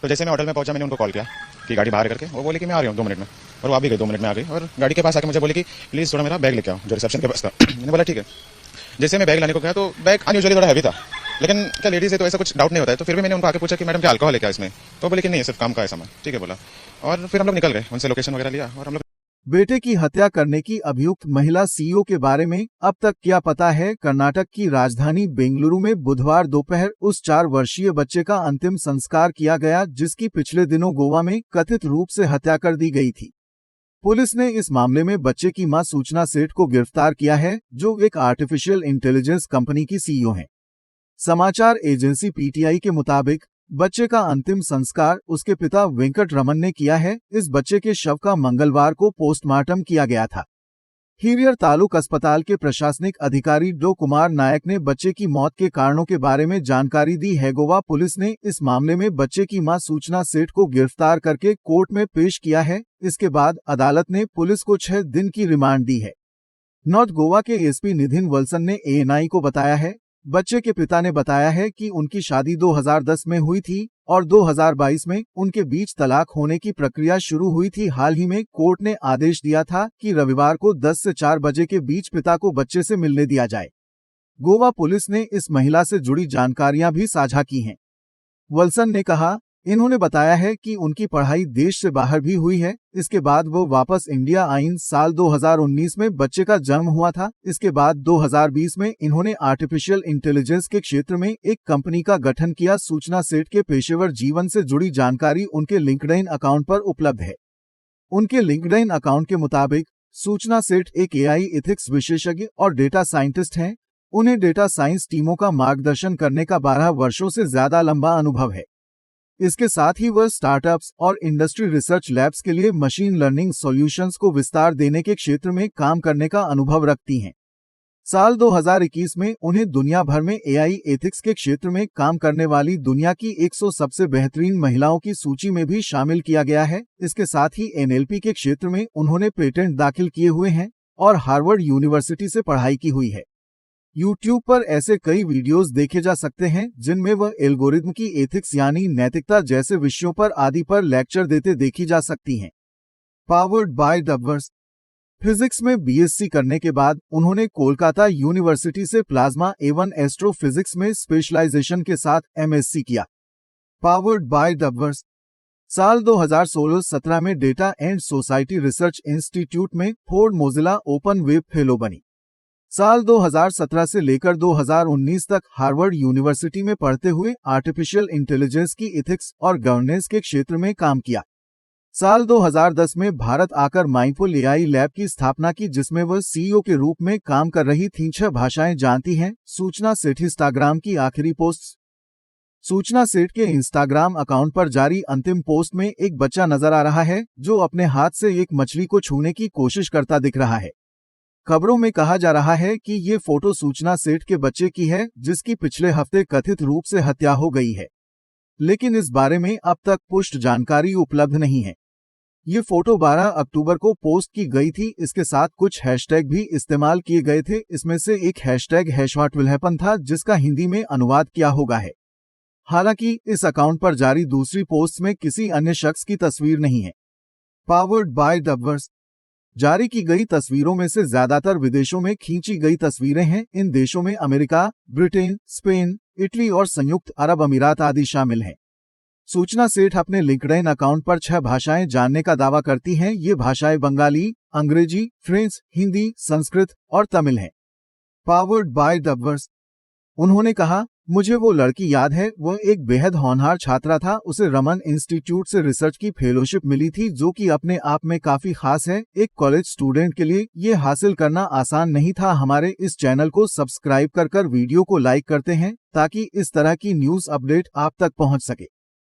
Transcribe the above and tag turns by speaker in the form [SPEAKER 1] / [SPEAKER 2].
[SPEAKER 1] तो जैसे मैं होटल में पहुंचा, मैंने उनको कॉल किया कि गाड़ी बाहर करके, वो बोले कि मैं आ रही हूँ 2 मिनट में, और वो आ भी गई, 2 मिनट में आ गई, और गाड़ी के पास आके मुझे बोले कि प्लीज़ थोड़ा मेरा बैग लेके आओ जो रिसेप्शन के पास था। मैंने बोला ठीक है। जैसे मैं बैग लाने को गया तो बैग अनयूजुअली थोड़ा हैवी था, लेकिन क्या लेडीज़ है तो ऐसा कुछ डाउट नहीं होता है, तो फिर भी मैंने उनको आके पूछा कि मैडम क्या अल्कोहल है क्या इसमें, तो बोले कि नहीं सिर्फ काम का है सामान। ठीक है बोला, और फिर हम लोग निकल गए, उनसे लोकेशन वगैरह लिया और हम लोग।
[SPEAKER 2] बेटे की हत्या करने की अभियुक्त महिला सीईओ के बारे में अब तक क्या पता है? कर्नाटक की राजधानी बेंगलुरु में बुधवार दोपहर उस 4 वर्षीय बच्चे का अंतिम संस्कार किया गया जिसकी पिछले दिनों गोवा में कथित रूप से हत्या कर दी गई थी। पुलिस ने इस मामले में बच्चे की मां सूचना सेठ को गिरफ्तार किया है, जो एक आर्टिफिशियल इंटेलिजेंस कंपनी की सीईओ हैं। समाचार एजेंसी पीटीआई के मुताबिक बच्चे का अंतिम संस्कार उसके पिता वेंकट रमन ने किया है। इस बच्चे के शव का मंगलवार को पोस्टमार्टम किया गया था। हिरियर तालुक अस्पताल के प्रशासनिक अधिकारी डो कुमार नायक ने बच्चे की मौत के कारणों के बारे में जानकारी दी है। गोवा पुलिस ने इस मामले में बच्चे की मां सूचना सेठ को गिरफ्तार करके कोर्ट में पेश किया है। इसके बाद अदालत ने पुलिस को 6 दिन की रिमांड दी है। नॉर्थ गोवा के एसपी निधिन वल्सन ने एएनआई को बताया है, बच्चे के पिता ने बताया है कि उनकी शादी 2010 में हुई थी और 2022 में उनके बीच तलाक होने की प्रक्रिया शुरू हुई थी। हाल ही में कोर्ट ने आदेश दिया था कि रविवार को 10 से 4 बजे के बीच पिता को बच्चे से मिलने दिया जाए। गोवा पुलिस ने इस महिला से जुड़ी जानकारियां भी साझा की हैं। वल्सन ने कहा, इन्होंने बताया है कि उनकी पढ़ाई देश से बाहर भी हुई है। इसके बाद वो वापस इंडिया आईं। साल 2019 में बच्चे का जन्म हुआ था। इसके बाद 2020 में इन्होंने आर्टिफिशियल इंटेलिजेंस के क्षेत्र में एक कंपनी का गठन किया। सूचना सेठ के पेशेवर जीवन से जुड़ी जानकारी उनके लिंक्डइन अकाउंट पर उपलब्ध है। उनके लिंक्डइन अकाउंट के मुताबिक सूचना सेठ एक एआई एथिक्स विशेषज्ञ और डेटा साइंटिस्ट हैं। उन्हें डेटा साइंस टीमों का मार्गदर्शन करने का 12 वर्षों से ज्यादा लंबा अनुभव है। इसके साथ ही वह स्टार्टअप्स और इंडस्ट्री रिसर्च लैब्स के लिए मशीन लर्निंग सॉल्यूशंस को विस्तार देने के क्षेत्र में काम करने का अनुभव रखती हैं। साल 2021 में उन्हें दुनिया भर में एआई एथिक्स के क्षेत्र में काम करने वाली दुनिया की 100 सबसे बेहतरीन महिलाओं की सूची में भी शामिल किया गया है। इसके साथ ही एनएलपी के क्षेत्र में उन्होंने पेटेंट दाखिल किए हुए हैं और हार्वर्ड यूनिवर्सिटी से पढ़ाई की हुई है। YouTube पर ऐसे कई वीडियोस देखे जा सकते हैं जिनमें वह एल्गोरिथम की एथिक्स यानी नैतिकता जैसे विषयों पर आदि पर लेक्चर देते देखी जा सकती हैं। Powered by Dubverse. फिजिक्स में बीएससी करने के बाद उन्होंने कोलकाता यूनिवर्सिटी से प्लाज्मा एवं एस्ट्रोफिजिक्स में स्पेशलाइजेशन के साथ एमएससी किया। Powered by Dubverse. साल 2016-17 में data and society research institute में Ford Mozilla open web fellow बनी। साल 2017 से लेकर 2019 तक हार्वर्ड यूनिवर्सिटी में पढ़ते हुए आर्टिफिशियल इंटेलिजेंस की एथिक्स और गवर्नेंस के क्षेत्र में काम किया। साल 2010 में भारत आकर माइंडफुल एआई लैब की स्थापना की जिसमें वह सीईओ के रूप में काम कर रही थीं। 6 भाषाएं जानती हैं। सूचना सेठ। इंस्टाग्राम की आखिरी पोस्ट। सूचना सेठ के इंस्टाग्राम अकाउंट पर जारी अंतिम पोस्ट में एक बच्चा नजर आ रहा है जो अपने हाथ से एक मछली को छूने की कोशिश करता दिख रहा है। खबरों में कहा जा रहा है कि ये फोटो सूचना सेठ के बच्चे की है जिसकी पिछले हफ्ते कथित रूप से हत्या हो गई है, लेकिन इस बारे में अब तक पुष्ट जानकारी उपलब्ध नहीं है। ये फोटो 12 अक्टूबर को पोस्ट की गई थी। इसके साथ कुछ हैशटैग भी इस्तेमाल किए गए थे। इसमें से एक हैशटैग हैशव्हाट विल हैपन था जिसका हिंदी में अनुवाद किया होगा है। हालांकि इस अकाउंट पर जारी दूसरी पोस्ट में किसी अन्य शख्स की तस्वीर नहीं है। Powered by Dubverse. जारी की गई तस्वीरों में से ज्यादातर विदेशों में खींची गई तस्वीरें हैं। इन देशों में अमेरिका, ब्रिटेन, स्पेन, इटली और संयुक्त अरब अमीरात आदि शामिल हैं। सूचना सेठ अपने लिंक्डइन अकाउंट पर 6 भाषाएं जानने का दावा करती हैं। ये भाषाएं बंगाली, अंग्रेजी, फ्रेंच, हिंदी, संस्कृत और तमिल हैं। Powered by Dubverse. उन्होंने कहा, मुझे वो लड़की याद है। वह एक बेहद होनहार छात्रा था। उसे रमन इंस्टीट्यूट से रिसर्च की फेलोशिप मिली थी जो कि अपने आप में काफी खास है। एक कॉलेज स्टूडेंट के लिए ये हासिल करना आसान नहीं था। हमारे इस चैनल को सब्सक्राइब कर वीडियो को लाइक करते हैं ताकि इस तरह की न्यूज अपडेट आप तक पहुंच सके।